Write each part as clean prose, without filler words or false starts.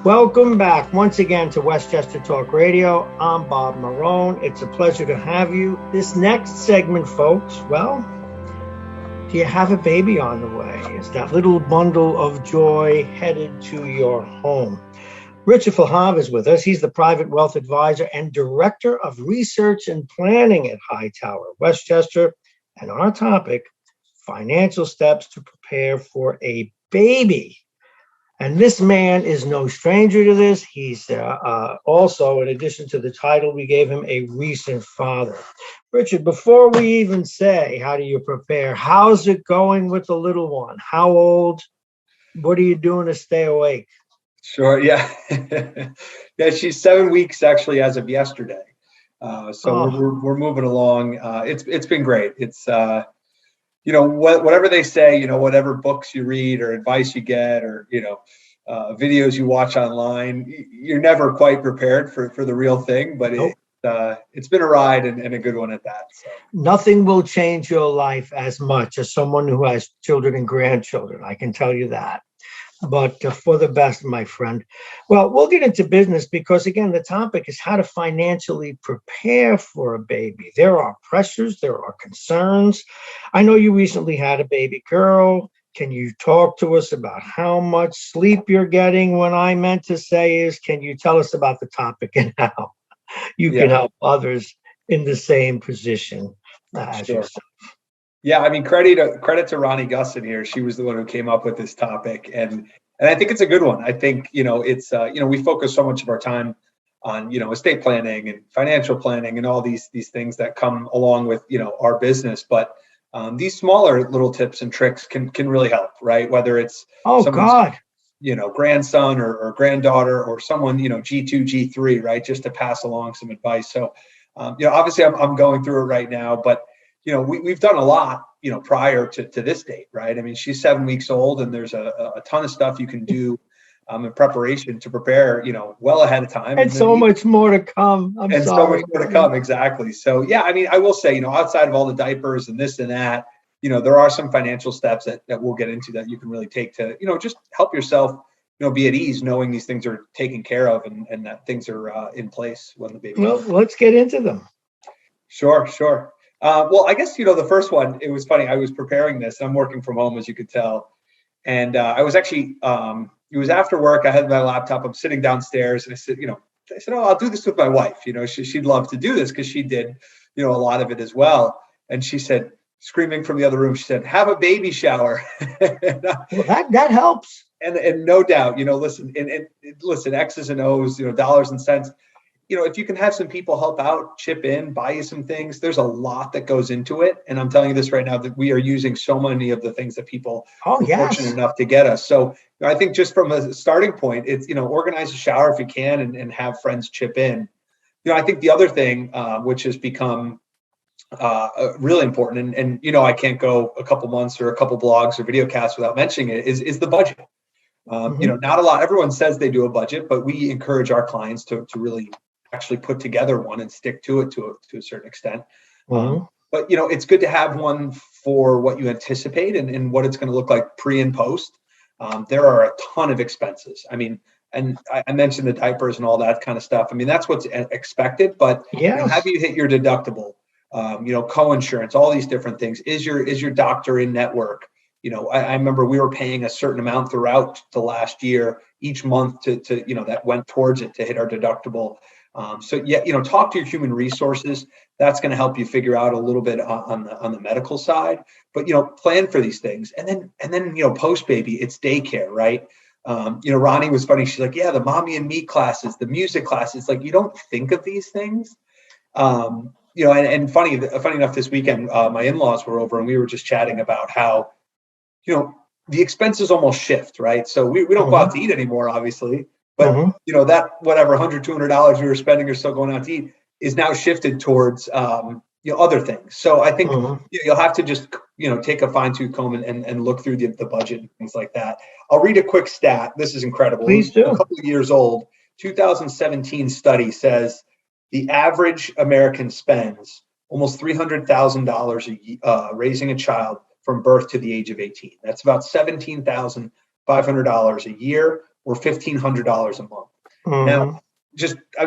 Welcome back once again to Westchester Talk Radio. I'm Bob Marone. It's a pleasure to have you. This next segment, folks, well, do you have a baby on the way? Is that little bundle of joy headed to your home? Richard Flahive is with us. He's the private wealth advisor and director of research and planning at Hightower, Westchester. And our topic, financial steps to prepare for a baby. And this man is no stranger to this. He's also, in addition to the title, we gave him a recent father. Richard, before we even say, how do you prepare? How's it going with the little one? How old? What are you doing to stay awake? Sure. Yeah. Yeah. She's 7 weeks actually as of yesterday. We're moving along. It's been great. It's, whatever they say, whatever books you read or advice you get or, videos you watch online, you're never quite prepared for the real thing, but Nope. It's been a ride and a good one at that. So. Nothing will change your life as much as someone who has children and grandchildren. I can tell you that. But for the best, my friend. Well, we'll get into business because, again, the topic is how to financially prepare for a baby. There are pressures, there are concerns. I know you recently had a baby girl. Can you talk to us about how much sleep you're getting? What I meant to say is, can you tell us about the topic and how you can help others in the same position as yourself? Yeah, I mean, credit to Ronnie Gusson here. She was the one who came up with this topic, and I think it's a good one. I think it's we focus so much of our time on estate planning and financial planning and all these things that come along with our business, but these smaller little tips and tricks can really help, right? Whether it's grandson or granddaughter or someone G2 G3, right? Just to pass along some advice. So obviously I'm going through it right now, but we've done a lot, prior to this date, right? I mean, she's 7 weeks old and there's a ton of stuff you can do in preparation to prepare, well ahead of time. And so much more to come. So much more to come. Exactly. So, yeah, I mean, I will say, outside of all the diapers and this and that, there are some financial steps that we'll get into that you can really take to, just help yourself, be at ease knowing these things are taken care of and that things are in place when the baby. Well, let's get into them. Sure. Well, I guess, the first one, it was funny. I was preparing this. I'm working from home, as you could tell. And I was actually, it was after work. I had my laptop. I'm sitting downstairs and I said, oh, I'll do this with my wife. She'd love to do this because she did, a lot of it as well. And she said, screaming from the other room, she said, have a baby shower. Well, that helps. And no doubt, listen, listen, X's and O's, dollars and cents. If you can have some people help out, chip in, buy you some things, there's a lot that goes into it. And I'm telling you this right now, that we are using so many of the things that people are fortunate enough to get us. So I think just from a starting point, it's, organize a shower if you can and have friends chip in. I think the other thing, which has become really important, and I can't go a couple months or a couple blogs or video casts without mentioning it, is the budget. Not a lot, everyone says they do a budget, but we encourage our clients to really actually put together one and stick to it to a certain extent. But it's good to have one for what you anticipate and what it's going to look like pre and post. There are a ton of expenses. I mean, and I mentioned the diapers and all that kind of stuff. I mean, that's what's expected, but have you hit your deductible? Co-insurance, all these different things. Is your doctor in network? I remember we were paying a certain amount throughout the last year, each month to that went towards it to hit our deductible. Talk to your human resources. That's going to help you figure out a little bit on the medical side, but plan for these things. And then post baby, it's daycare, right? Ronnie was funny. She's like, yeah, the mommy and me classes, the music classes, like you don't think of these things. And funny enough, this weekend, my in-laws were over and we were just chatting about how, the expenses almost shift, right? So we don't go out to eat anymore, obviously. But, that whatever $100, $200 we were spending or so going out to eat is now shifted towards, other things. So I think you'll have to just, take a fine tooth comb and look through the budget and things like that. I'll read a quick stat. This is incredible. Please do. A couple of years old, 2017 study says the average American spends almost $300,000 raising a child from birth to the age of 18. That's about $17,500 a year. were $1,500 a month. Mhm. Now,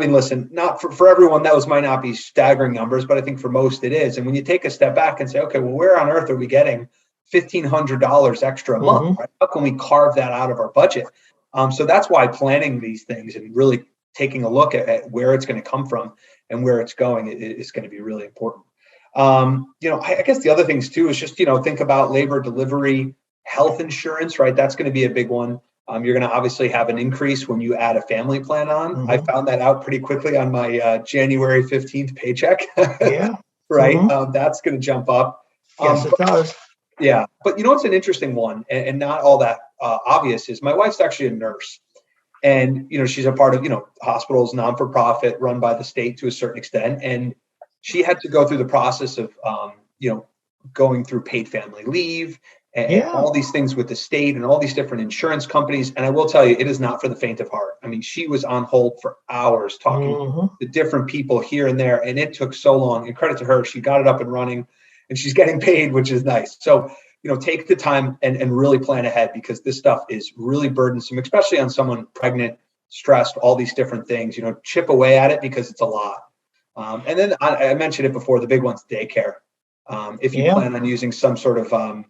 listen, not for everyone, those might not be staggering numbers, but I think for most it is. And when you take a step back and say, okay, well, where on earth are we getting $1,500 extra a month? Right? How can we carve that out of our budget? So that's why planning these things and really taking a look at where it's going to come from and where it's going is going to be really important. I guess the other things too is just, think about labor delivery, health insurance, right? That's going to be a big one. You're going to obviously have an increase when you add a family plan on. I found that out pretty quickly on my January 15th paycheck. Yeah. Right. That's going to jump up. Yes, it does. Yeah. But it's an interesting one and not all that obvious is my wife's actually a nurse. And, she's a part of, hospitals, non-for-profit, run by the state to a certain extent. And she had to go through the process of, going through paid family leave and all these things with the state and all these different insurance companies. And I will tell you, it is not for the faint of heart. I mean, she was on hold for hours talking to different people here and there. And it took so long. And credit to her, she got it up and running and she's getting paid, which is nice. So, take the time and really plan ahead because this stuff is really burdensome, especially on someone pregnant, stressed, all these different things, chip away at it because it's a lot. And then I mentioned it before, the big one's daycare. If you plan on using some sort of,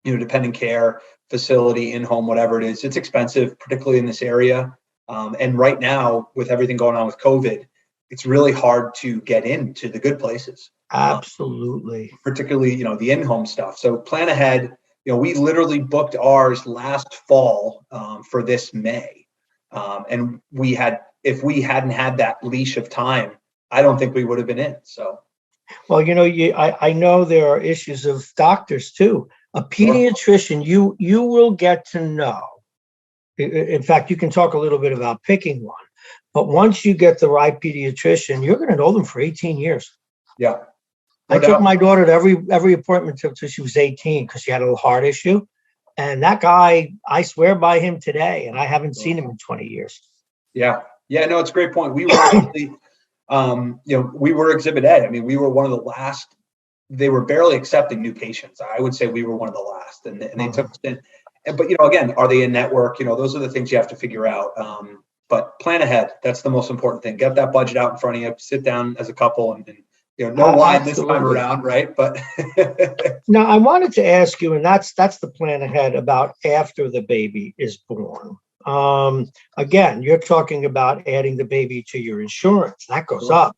dependent care facility, in-home, whatever it is, it's expensive, particularly in this area. And right now, with everything going on with COVID, it's really hard to get into the good places. Absolutely. Particularly, the in-home stuff. So plan ahead. We literally booked ours last fall for this May. And if we hadn't had that leash of time, I don't think we would have been in. So. Well, I know there are issues of doctors too. A pediatrician, you will get to know. In fact, you can talk a little bit about picking one. But once you get the right pediatrician, you're going to know them for 18 years. Yeah. I took my daughter to every appointment until she was 18 because she had a little heart issue. And that guy, I swear by him today, and I haven't seen him in 20 years. Yeah. Yeah, no, it's a great point. We were actually, we were Exhibit A. I mean, we were one of the last. They were barely accepting new patients. I would say we were one of the last. And they took us in. But, again, are they in network? Those are the things you have to figure out. But plan ahead. That's the most important thing. Get that budget out in front of you. Sit down as a couple and no wine this time around, right? But now I wanted to ask you, and that's the plan ahead about after the baby is born. Again, you're talking about adding the baby to your insurance. That goes up.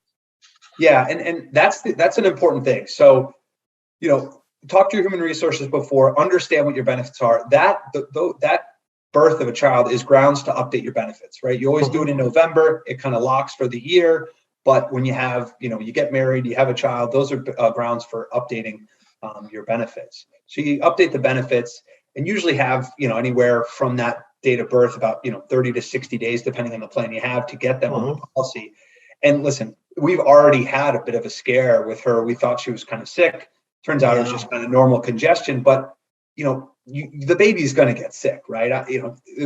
Yeah, and that's an important thing. So, talk to your human resources before, understand what your benefits are. That birth of a child is grounds to update your benefits, right? You always do it in November. It kind of locks for the year. But when you have, you get married, you have a child, those are grounds for updating your benefits. So you update the benefits and usually have, anywhere from that date of birth, about, 30 to 60 days, depending on the plan you have to get them on the policy. And listen, we've already had a bit of a scare with her. We thought she was kind of sick. Turns out it was just kind of normal congestion, but the baby's going to get sick, right?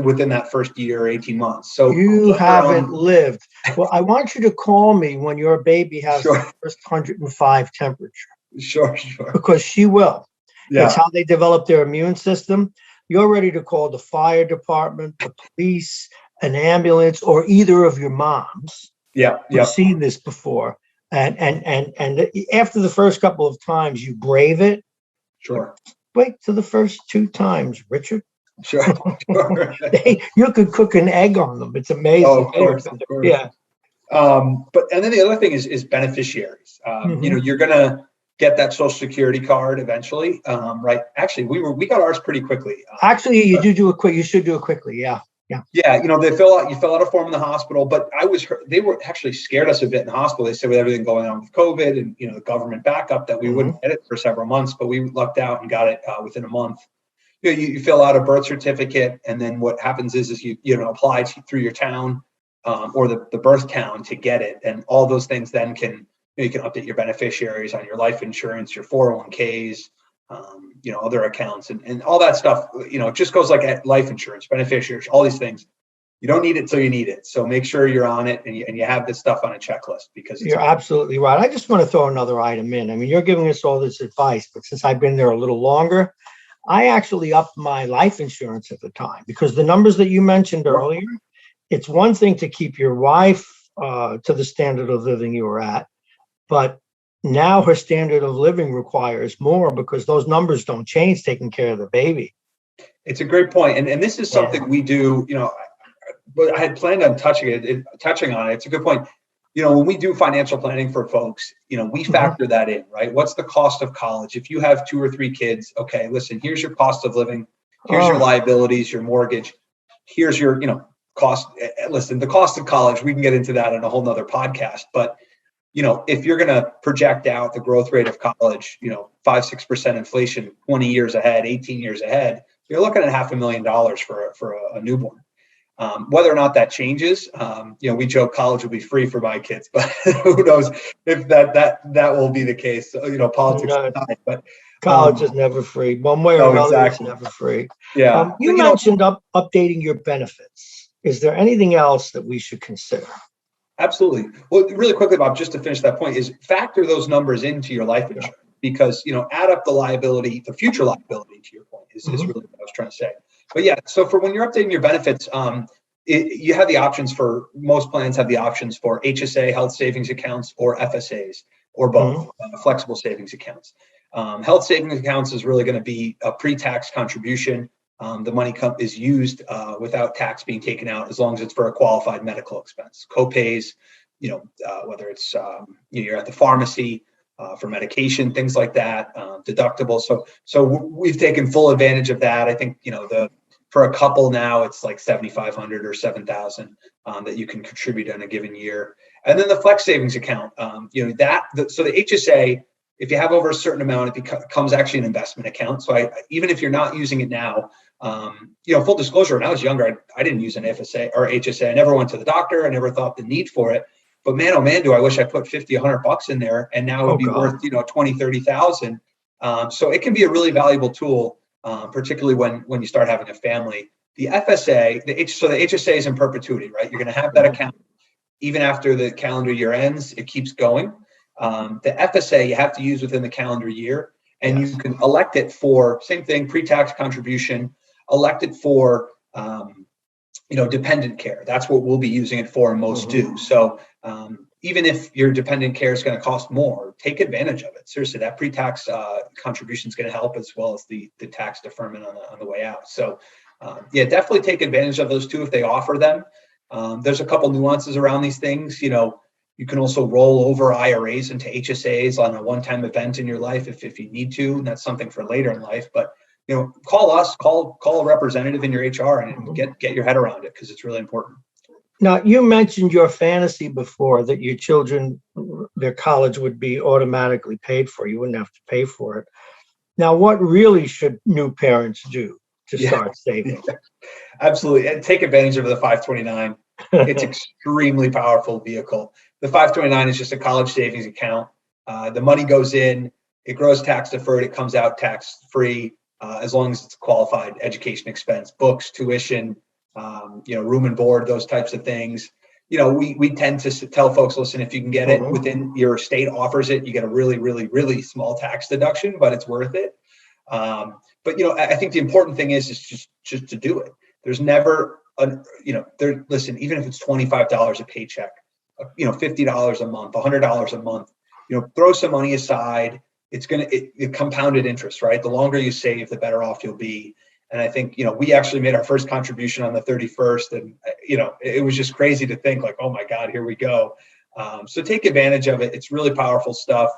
Within that first year, 18 months. So you haven't lived. Well, I want you to call me when your baby has the first 105 temperature. Sure. Because she will. Yeah. That's how they develop their immune system. You're ready to call the fire department, the police, an ambulance, or either of your moms. Yeah. We've seen this before. And after the first couple of times, you brave it. Sure. Wait till the first 2 times, Richard. Sure. You could cook an egg on them. It's amazing. Oh, of course. Yeah. And then the other thing is beneficiaries. You're gonna get that Social Security card eventually, right? Actually, we got ours pretty quickly. Actually, you should do it quickly. Yeah. Yeah, you fill out a form in the hospital, but they were actually scared us a bit in the hospital. They said with everything going on with COVID and, the government backup that we wouldn't get it for several months, but we lucked out and got it within a month. You fill out a birth certificate, and then what happens is you apply through your town or the birth town to get it. And all those things then you can update your beneficiaries on your life insurance, your 401ks, other accounts and all that stuff. It just goes like life insurance, beneficiaries, all these things. You don't need it till you need it. So make sure you're on it and you have this stuff on a checklist because you're absolutely right. I just want to throw another item in. I mean, you're giving us all this advice, but since I've been there a little longer, I actually upped my life insurance at the time because the numbers that you mentioned earlier, it's one thing to keep your wife to the standard of living you were at, but now her standard of living requires more because those numbers don't change taking care of the baby. It's a great point. And this is something we do, but I had planned on touching on it. It's a good point. When we do financial planning for folks, we factor that in, right? What's the cost of college? If you have 2 or 3 kids, okay, listen, here's your cost of living. Here's your liabilities, your mortgage. Here's your, cost. Listen, the cost of college, we can get into that in a whole nother podcast. But, if you're going to project out the growth rate of college, 5-6% inflation, 20 years ahead, 18 years ahead, you're looking at $500,000 for a newborn. Whether or not that changes, we joke college will be free for my kids, but who knows if that will be the case. Politics aside, but college is never free. One way or another, exactly. It's never free. Yeah. You mentioned updating your benefits. Is there anything else that we should consider? Absolutely. Well, really quickly, Bob, just to finish that point, is factor those numbers into your life insurance because add up the liability, the future liability. To your point, is really what I was trying to say. But yeah, so for when you're updating your benefits, you have the options for most plans have the options for HSA, health savings accounts, or FSAs, or both, flexible savings accounts. Health savings accounts is really going to be a pre-tax contribution. The money is used without tax being taken out as long as it's for a qualified medical expense. Co-pays, whether it's you're at the pharmacy for medication, things like that, deductibles. So we've taken full advantage of that. I think for a couple now it's like $7,500 or $7,000 that you can contribute in a given year. And then the flex savings account, so the HSA, if you have over a certain amount, it becomes actually an investment account. So even if you're not using it now, full disclosure, when I was younger, I didn't use an FSA or HSA. I never went to the doctor. I never thought the need for it. But man, oh man, do I wish I put 50, $100 in there, and now it would be worth, 20, 30,000. So it can be a really valuable tool, particularly when you start having a family. The FSA, so the HSA is in perpetuity, right? You're going to have that account even after the calendar year ends. It keeps going. The FSA you have to use within the calendar year, and you can elect it for same thing, pre-tax contribution, elect it for dependent care. That's what we'll be using it for, and most do. So even if your dependent care is going to cost more, take advantage of it. Seriously, that pre-tax contribution is going to help, as well as the tax deferment on the way out. So definitely take advantage of those two if they offer them. There's a couple nuances around these things. You can also roll over IRAs into HSAs on a one-time event in your life if you need to, and that's something for later in life. But call us, call a representative in your HR and get your head around it, because it's really important. Now, you mentioned your fantasy before that your children, their college would be automatically paid for. You wouldn't have to pay for it. Now, what really should new parents do to start saving? Absolutely. And take advantage of the 529. It's extremely powerful vehicle. The 529 is just a college savings account. The money goes in, it grows tax deferred, it comes out tax free, as long as it's a qualified education expense, books, tuition, room and board, those types of things. We tend to tell folks, listen, if you can get it within your state offers it, you get a really, really, really small tax deduction, but it's worth it. But I think the important thing is just to do it. There's never listen, even if it's $25 a paycheck, $50 a month, $100 a month, throw some money aside. It's it compounded interest, right? The longer you save, the better off you'll be. And I think, we actually made our first contribution on the 31st, and, it was just crazy to think like, oh my God, here we go. So take advantage of it. It's really powerful stuff.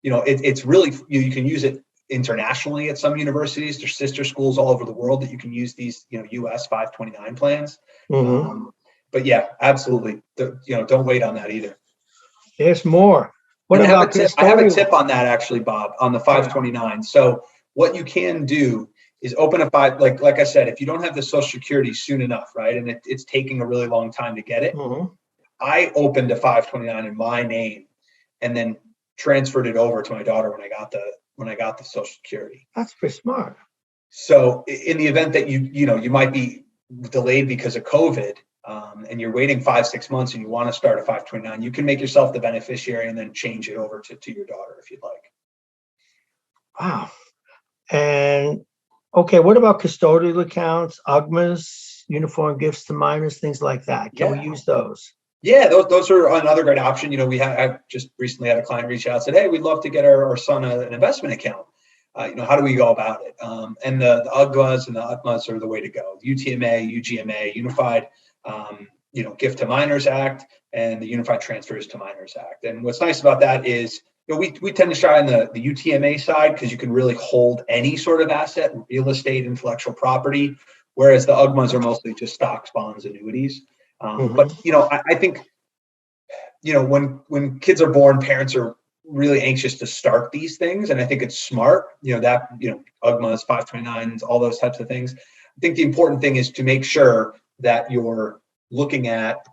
It's really, you can use it internationally at some universities. There's sister schools all over the world that you can use these, US 529 plans. But yeah, absolutely. Don't wait on that either. There's more. I have a tip on that, actually, Bob, on the 529. So what you can do is open a like I said, if you don't have the Social Security soon enough, right, and it's taking a really long time to get it, I opened a 529 in my name and then transferred it over to my daughter when I got the Social Security. That's pretty smart. So in the event that you might be delayed because of COVID, and you're waiting 5-6 months and you want to start a 529, you can make yourself the beneficiary and then change it over to your daughter if you'd like. Wow. And Okay, what about custodial accounts, UGMAs, uniform gifts to minors, things like that? Can we use those? Yeah, those are another great option. I've just recently had a client reach out and said, hey, we'd love to get our son an investment account. How do we go about it? And the UGMAs and the UTMAs are the way to go. UTMA, UGMA, Unified, Gift to Minors Act, and the Unified Transfers to Minors Act. And what's nice about that is, we tend to shy on the UTMA side because you can really hold any sort of asset, real estate, intellectual property, whereas the UGMAs are mostly just stocks, bonds, annuities. But I think when kids are born, parents are really anxious to start these things, and I think it's smart. UGMAs, 529s, all those types of things. I think the important thing is to make sure that you're looking at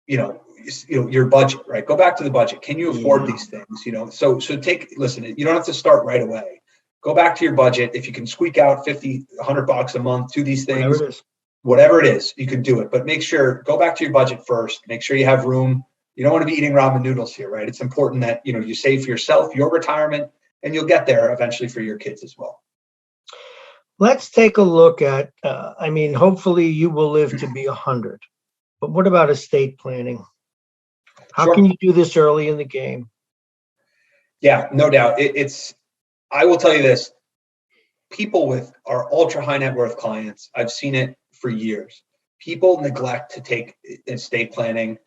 your budget, right? Go back to the budget. Can you afford these things? So listen, you don't have to start right away. Go back to your budget. If you can squeak out $50, $100 a month to these things, whatever it is, you can do it. But go back to your budget first. Make sure you have room. You don't want to be eating ramen noodles here, right? It's important that, you save for yourself, your retirement, and you'll get there eventually for your kids as well. Let's take a look at, hopefully you will live to be 100, but what about estate planning? How can you do this early in the game? Yeah, no doubt. I will tell you this, people with our ultra high net worth clients, I've seen it for years. People neglect to take estate planning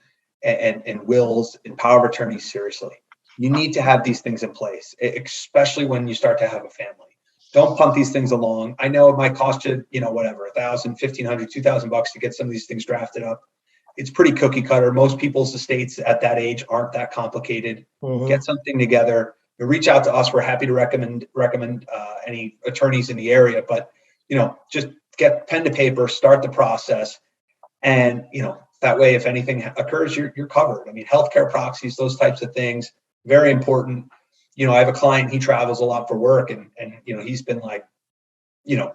and wills and power of attorney seriously. You need to have these things in place, especially when you start to have a family. Don't punt these things along. I know it might cost you, whatever, $1,000, $1,500, $2,000 to get some of these things drafted up. It's pretty cookie cutter. Most people's estates at that age aren't that complicated. Get something together. Reach out to us. We're happy to recommend any attorneys in the area, but just get pen to paper, start the process, and that way, if anything occurs, you're covered. Healthcare proxies, those types of things, very important. I have a client, he travels a lot for work, and he's been like,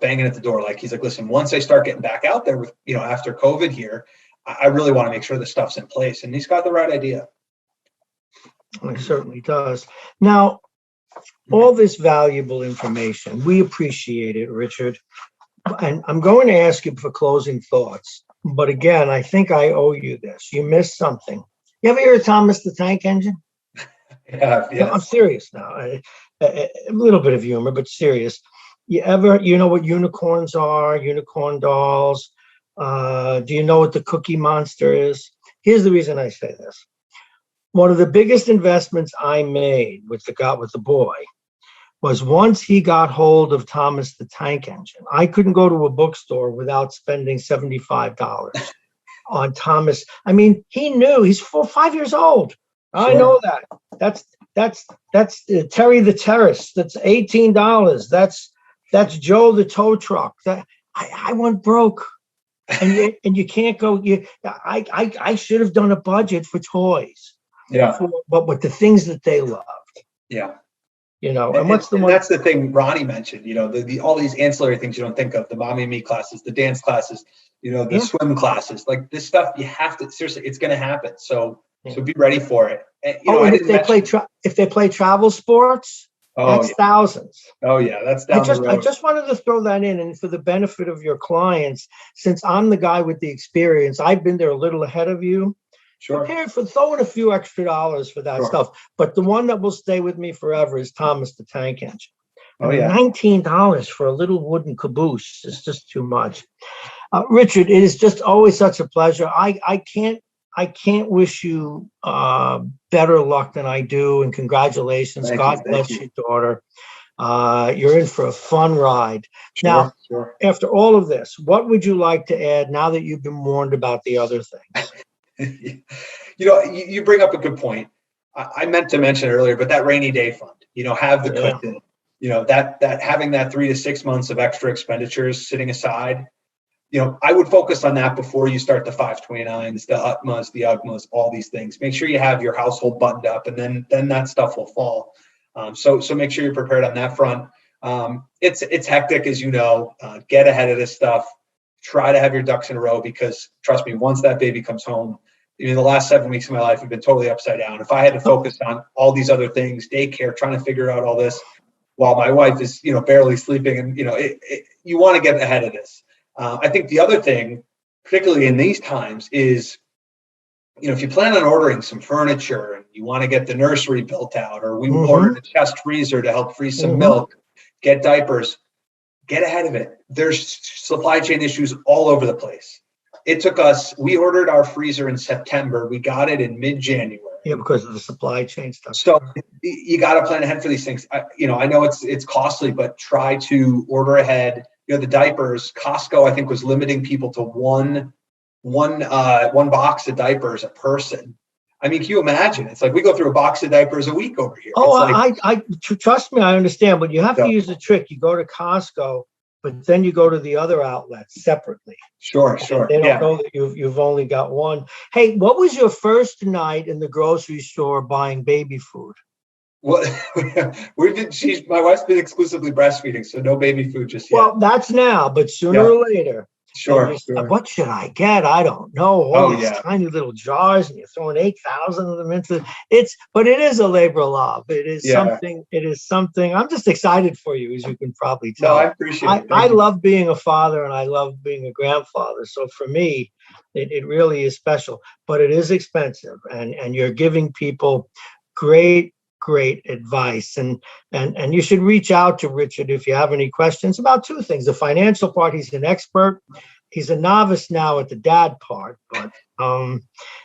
banging at the door. Like, he's like, listen, once I start getting back out there with, after COVID here, I really want to make sure the stuff's in place. And he's got the right idea. He certainly does. Now, all this valuable information, we appreciate it, Richard. And I'm going to ask you for closing thoughts. But again, I think I owe you this. You missed something. You ever hear of Thomas the Tank Engine? Yeah. No, I'm serious now. A little bit of humor, but serious. You know what unicorns are? Unicorn dolls. Do you know what the Cookie Monster is? Here's the reason I say this. One of the biggest investments I made with the boy was once he got hold of Thomas the Tank Engine. I couldn't go to a bookstore without spending $75 on Thomas. He knew he's 5 years old. Sure. I know that. That's Terry the Terrace. That's $18. That's Joe the tow truck. I went broke. And you can't go. I should have done a budget for toys. Yeah. But with the things that they loved. Yeah. And what's the one? That's the thing Ronnie mentioned. All these ancillary things you don't think of: the mommy and me classes, the dance classes, the swim classes. Like, this stuff, you have to, seriously, it's going to happen. So be ready for it. And, if they play travel sports, that's thousands. Oh yeah, that's down the road. I just wanted to throw that in, and for the benefit of your clients, since I'm the guy with the experience, I've been there a little ahead of you. Sure. Prepared for throwing a few extra dollars for that stuff. But the one that will stay with me forever is Thomas the Tank Engine. $19 for a little wooden caboose is just too much. Richard, it is just always such a pleasure. I can't wish you better luck than I do, and congratulations. God bless your daughter. You're in for a fun ride. Now, after all of this, what would you like to add now that you've been warned about the other things? You bring up a good point. I meant to mention earlier, but that rainy day fund, have the cushion, that having that 3 to 6 months of extra expenditures sitting aside, I would focus on that before you start the 529s, the UTMAs, the UGMAs, all these things. Make sure you have your household buttoned up, and then that stuff will fall. So make sure you're prepared on that front. It's hectic, as you know. Get ahead of this stuff. Try to have your ducks in a row, because trust me, once that baby comes home, the last 7 weeks of my life have been totally upside down. If I had to focus on all these other things, daycare, trying to figure out all this, while my wife is, barely sleeping. And, you want to get ahead of this. I think the other thing, particularly in these times, is, if you plan on ordering some furniture and you want to get the nursery built out, or we ordered a chest freezer to help freeze some milk, get diapers, get ahead of it. There's supply chain issues all over the place. It took us, we ordered our freezer in September. We got it in mid-January. Yeah, because of the supply chain stuff. So you got to plan ahead for these things. I know it's costly, but try to order ahead. The diapers, Costco, I think, was limiting people to one box of diapers a person. I mean, can you imagine? It's like we go through a box of diapers a week over here. Oh, I trust me, I understand, but you have to use the trick. You go to Costco, but then you go to the other outlets separately. Sure. They don't know that you've only got one. Hey, what was your first night in the grocery store buying baby food? Well, my wife's been exclusively breastfeeding, so no baby food just yet. Well, that's now, but sooner or later. Sure. What should I get? I don't know. All these tiny little jars, and you're throwing 8,000 of them into but it is a labor of love. It is something. It is something. I'm just excited for you, as you can probably tell. No, I appreciate it. I love being a father, and I love being a grandfather. So for me, it really is special. But it is expensive, and you're giving people great advice, and you should reach out to Richard if you have any questions about two things. The financial part, he's an expert. He's a novice now at the dad part, but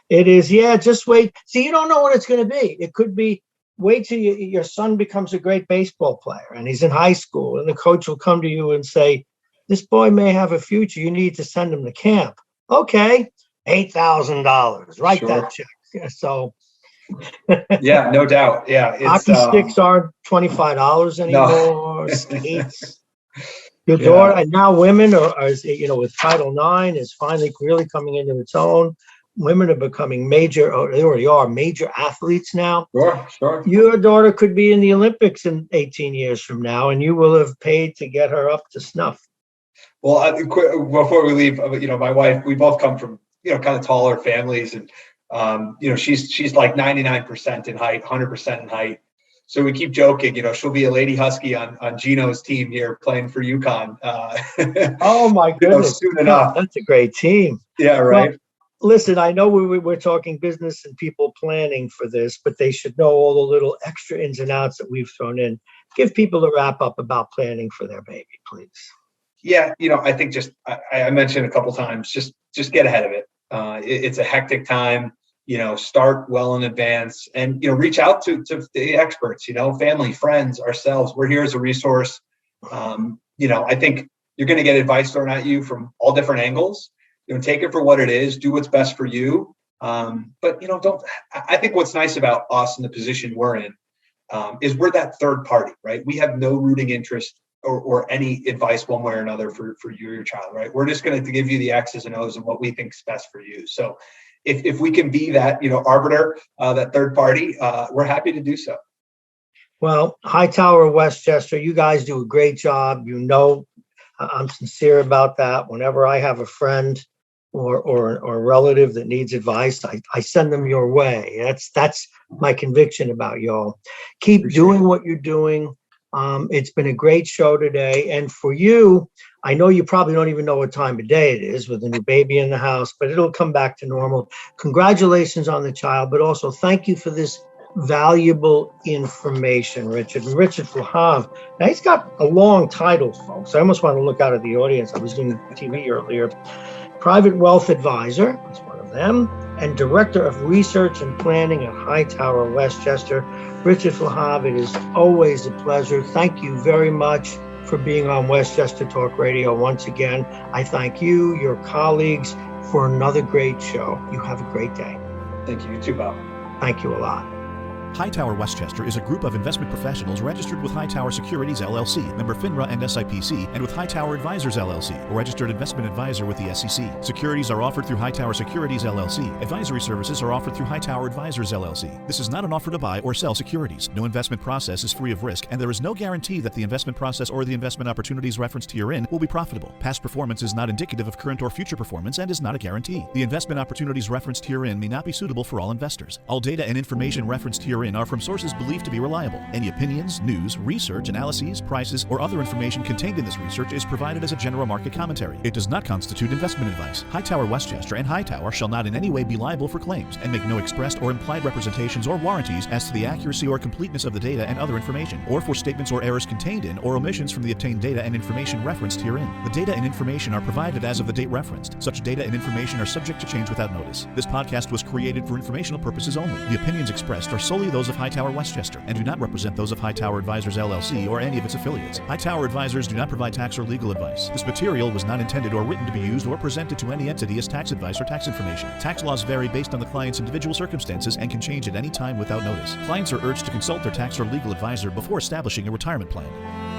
it is, just wait. See, you don't know what it's going to be. It could be, wait till your son becomes a great baseball player and he's in high school, and the coach will come to you and say, this boy may have a future. You need to send him to camp. Okay, $8,000. Write that check. Yeah, so yeah, no doubt. Yeah, hockey sticks aren't $25 anymore. No. Skates. Your daughter, and now women are, with Title IX is finally really coming into its own. Women are becoming major, or they already are major athletes now. Sure. Your daughter could be in the Olympics in 18 years from now, and you will have paid to get her up to snuff. Well, before we leave, my wife, we both come from, kind of taller families, and she's like 99% in height, 100% in height. So we keep joking, she'll be a lady husky on Gino's team here playing for UConn. Oh my goodness! Soon enough. That's a great team. Yeah, right. Well, listen, I know we're talking business and people planning for this, but they should know all the little extra ins and outs that we've thrown in. Give people a wrap up about planning for their baby, please. Yeah, I think I mentioned a couple times, just get ahead of it. It's a hectic time. Start well in advance, and reach out to the experts, family, friends, ourselves. We're here as a resource. I think you're going to get advice thrown at you from all different angles. Take it for what it is, do what's best for you. But I think what's nice about us in the position we're in is we're that third party, right? We have no rooting interest or any advice one way or another for you or your child, right? We're just going to give you the X's and O's and what we think is best for you. So if we can be that, arbiter, that third party, we're happy to do so. Well, Hightower, Westchester, you guys do a great job. I'm sincere about that. Whenever I have a friend or a relative that needs advice, I send them your way. That's my conviction about y'all. Keep doing what you're doing. It's been a great show today. And for you, I know you probably don't even know what time of day it is with a new baby in the house, but it'll come back to normal. Congratulations on the child, but also thank you for this valuable information, Richard. And Richard Flahive, now he's got a long title, folks. I almost want to look out at the audience. I was doing TV earlier. Private Wealth Advisor, that's one of them, and Director of Research and Planning at Hightower, Westchester. Richard Flahive, it is always a pleasure. Thank you very much for being on Westchester Talk Radio once again. I thank you, your colleagues, for another great show. You have a great day. Thank you. You too, Bob. Thank you a lot. Hightower Westchester is a group of investment professionals registered with Hightower Securities LLC, member FINRA and SIPC, and with Hightower Advisors LLC, a registered investment advisor with the SEC. Securities are offered through Hightower Securities LLC. Advisory services are offered through Hightower Advisors LLC. This is not an offer to buy or sell securities. No investment process is free of risk, and there is no guarantee that the investment process or the investment opportunities referenced herein will be profitable. Past performance is not indicative of current or future performance and is not a guarantee. The investment opportunities referenced herein may not be suitable for all investors. All data and information referenced herein herein are from sources believed to be reliable. Any opinions, news, research, analyses, prices, or other information contained in this research is provided as a general market commentary. It does not constitute investment advice. Hightower Westchester and Hightower shall not in any way be liable for claims and make no expressed or implied representations or warranties as to the accuracy or completeness of the data and other information, or for statements or errors contained in or omissions from the obtained data and information referenced herein. The data and information are provided as of the date referenced. Such data and information are subject to change without notice. This podcast was created for informational purposes only. The opinions expressed are solely those of Hightower Westchester and do not represent those of Hightower Advisors LLC or any of its affiliates. Hightower Advisors do not provide tax or legal advice. This material was not intended or written to be used or presented to any entity as tax advice or tax information. Tax laws vary based on the client's individual circumstances and can change at any time without notice. Clients are urged to consult their tax or legal advisor before establishing a retirement plan.